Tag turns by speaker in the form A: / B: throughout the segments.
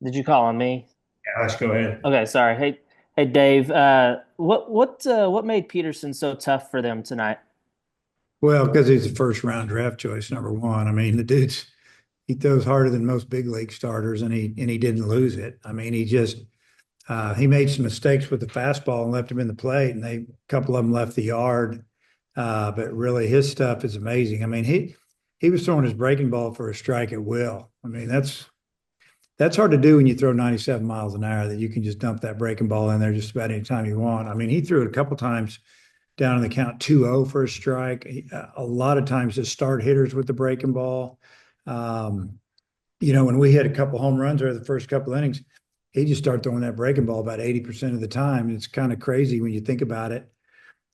A: Did you call on me?
B: Gosh, go ahead.
A: Okay, sorry. Hey, Dave. What made Peterson so tough for them tonight?
C: Well, because he's the first round draft choice, number one. I mean, he throws harder than most big league starters, and he didn't lose it. I mean, he made some mistakes with the fastball and left him in the plate, and a couple of them left the yard. But really, his stuff is amazing. I mean, he was throwing his breaking ball for a strike at will. I mean, that's hard to do when you throw 97 miles an hour. That you can just dump that breaking ball in there just about any time you want. I mean, he threw it a couple times down in the count 2-0 for a strike. A lot of times to start hitters with the breaking ball. Um, when we hit a couple home runs or the first couple innings, he just started throwing that breaking ball about 80% of the time. It's kind of crazy when you think about it.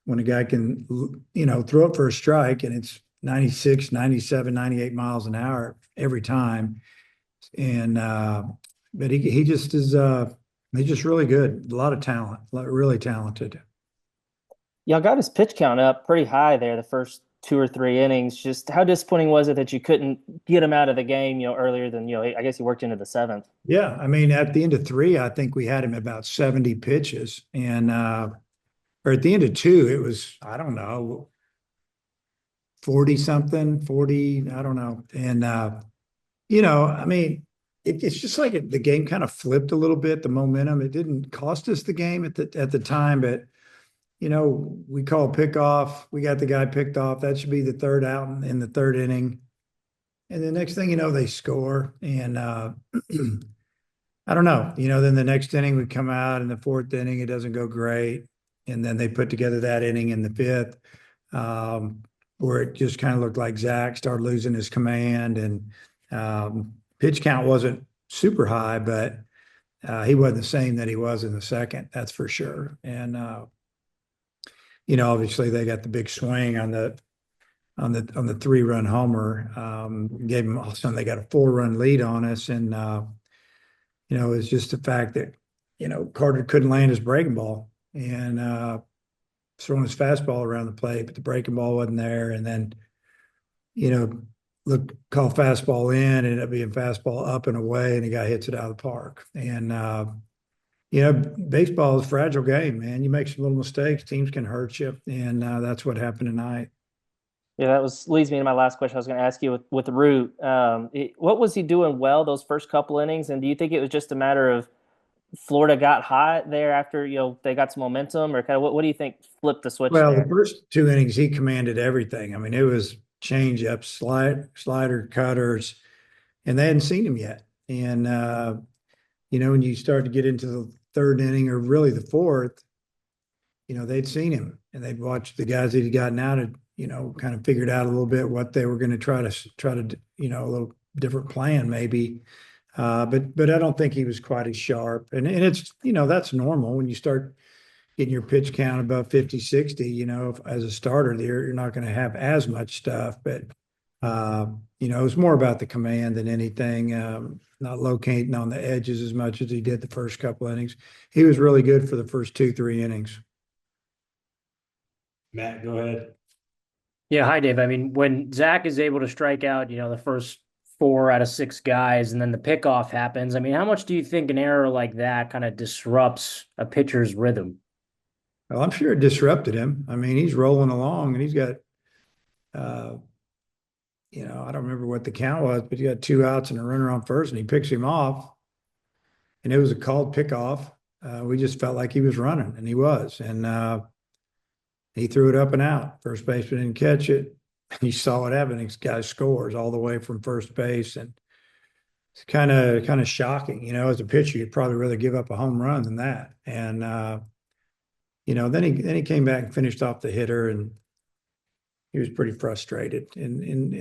C: When a guy can, throw it for a strike and it's 96, 97, 98 miles an hour every time. And, but he just is, he's just really good. A lot of talent, really talented.
A: Y'all got his pitch count up pretty high there the first two or three innings. Just how disappointing was it that you couldn't get him out of the game, earlier than, I guess he worked into the seventh.
C: Yeah, I mean, at the end of three, I think we had him about 70 pitches, and or at the end of two, it was I don't know 40 something, 40, I don't know, and I mean, it's just like the game kind of flipped a little bit. The momentum, it didn't cost us the game at the time, but we call Pickoff. We got the guy picked off. That should be the third out in the third inning, and the next thing you know, they score, and I don't know. Then the next inning would come out in the fourth inning, it doesn't go great. And then they put together that inning in the fifth, where it just kind of looked like Zach started losing his command and pitch count wasn't super high, but he wasn't the same that he was in the second, that's for sure. And obviously they got the big swing on the 3-run homer, gave them all of a sudden they got a 4-run lead on us. And it's just the fact that, Carter couldn't land his breaking ball and throwing his fastball around the plate, but the breaking ball wasn't there. And then, you know, call fastball in, ended up being fastball up and away, and the guy hits it out of the park. And, baseball is a fragile game, man. You make some little mistakes, teams can hurt you. And that's what happened tonight.
A: Yeah, that was leads me to my last question. I was going to ask you with Root. What was he doing well those first couple innings, and do you think it was just a matter of Florida got hot there after they got some momentum, or kind of what do you think flipped the switch
C: Well, the
A: there?
C: first two innings, he commanded everything. I mean, it was change ups, slider cutters, and they hadn't seen him yet. And when you start to get into the third inning or really the fourth, they'd seen him and they'd watched the guys that he'd gotten out of, kind of figured out a little bit what they were going to try to, a little different plan maybe. But I don't think he was quite as sharp. And it's, that's normal when you start getting your pitch count above 50, 60, as a starter there, you're not going to have as much stuff, but it's more about the command than anything. Not locating on the edges as much as he did the first couple innings. He was really good for the first two, 3 innings.
B: Matt, go ahead.
D: Yeah, hi Dave. I mean, when Zach is able to strike out, the first four out of six guys, and then the pickoff happens, I mean, how much do you think an error like that kind of disrupts a pitcher's rhythm?
C: Well, I'm sure it disrupted him. I mean, he's rolling along and he's got, uh, I don't remember what the count was, but he got 2 outs and a runner on first, and he picks him off, and it was a called pickoff. We just felt like he was running, and he was, and he threw it up and out. First baseman didn't catch it. You saw what happened. This guy scores all the way from first base, and it's kind of shocking. As a pitcher, you'd probably rather give up a home run than that. And then he came back and finished off the hitter, and he was pretty frustrated. And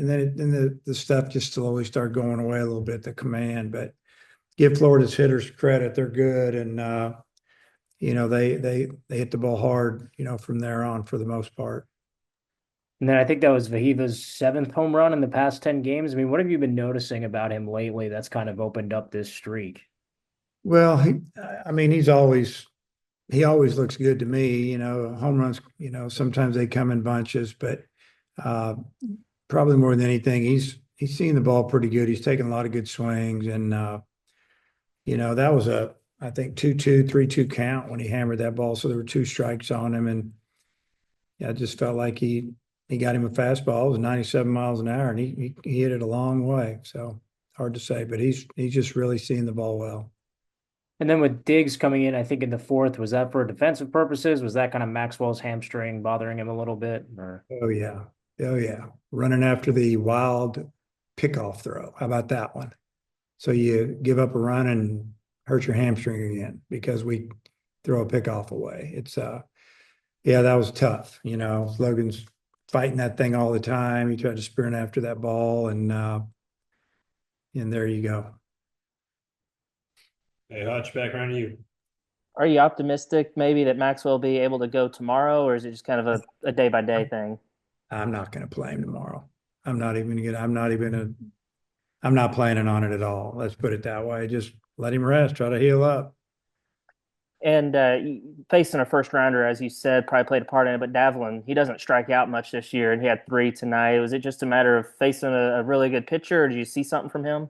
C: then the stuff just slowly started going away a little bit, the command. But give Florida's hitters credit; they're good, and they hit the ball hard, from there on for the most part.
D: And then I think that was Vahiva's seventh home run in the past 10 games. I mean, what have you been noticing about him lately that's kind of opened up this streak?
C: Well, I mean, he always looks good to me. Home runs, sometimes they come in bunches, but uh, probably more than anything, he's seeing the ball pretty good. He's taking a lot of good swings, and That was I think 2-2, 3-2 count when he hammered that ball. So there were 2 strikes on him. And yeah, I just felt like he got him a fastball. It was 97 miles an hour and he hit it a long way. So hard to say, but he's just really seeing the ball well.
D: And then with Diggs coming in, I think in the fourth, was that for defensive purposes? Was that kind of Maxwell's hamstring bothering him a little bit? Or
C: Oh yeah. Oh yeah. Running after the wild pickoff throw. How about that one? So you give up a run and hurt your hamstring again because we throw a pickoff away. Yeah, that was tough. Logan's fighting that thing all the time. He tried to sprint after that ball and there you go.
B: Hey, Hutch, back around to you.
A: Are you optimistic maybe that Maxwell will be able to go tomorrow, or is it just kind of a day by day thing?
C: I'm not going to play him tomorrow. I'm not planning on it at all. Let's put it that way. Just let him rest, try to heal up.
A: And facing a first rounder, as you said, probably played a part in it. But Davelin, he doesn't strike out much this year, and he had 3 tonight. Was it just a matter of facing a really good pitcher, or did you see something from him?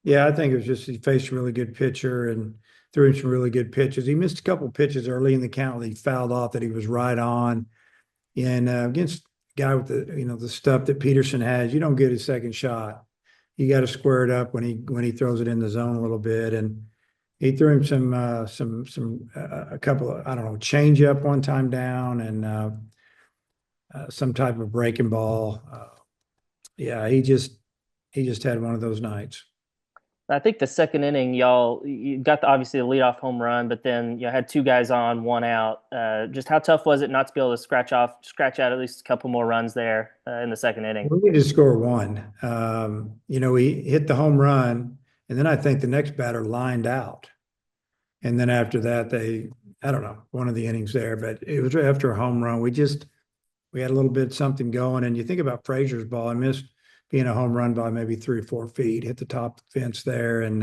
C: Yeah, I think it was just he faced a really good pitcher and threw him some really good pitches. He missed a couple of pitches early in the count that he fouled off that he was right on. And against a guy with the stuff that Peterson has, you don't get his second shot. You got to square it up when he throws it in the zone a little bit. And he threw him a couple of, I don't know, change up one time down and some type of breaking ball. Yeah, he just had one of those nights.
A: I think the second inning, you got obviously the leadoff home run, but then you had 2 guys on, 1 out. Just how tough was it not to be able to scratch out at least a couple more runs there in the second inning?
C: We needed to score one. We hit the home run, and then I think the next batter lined out. And then after that, I don't know, one of the innings there, but it was after a home run. We had a little bit something going. And you think about Frazier's ball, I missed being a home run by maybe 3 or 4 feet, hit the top fence there. And,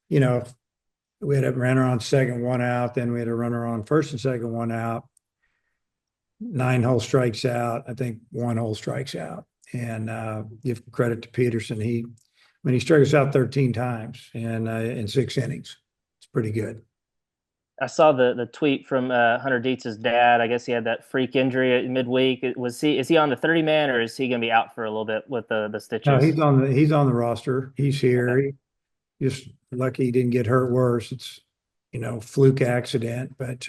C: we had a runner on second, 1 out. Then we had a runner on first and second, 1 out. 9 whole strikes out. I think 1 whole strikes out. And give credit to Peterson. He struck us out 13 times in 6 innings. It's pretty good.
A: I saw the tweet from Hunter Deets' dad. I guess he had that freak injury midweek. Is he on the 30 man, or is he going to be out for a little bit with the stitches?
C: No, he's on the roster. He's here.
A: Okay.
C: Just lucky he didn't get hurt worse. It's fluke accident. But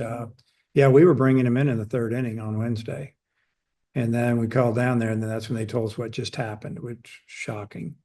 C: yeah, we were bringing him in the 3rd inning on Wednesday, and then we called down there, and then that's when they told us what just happened, which shocking.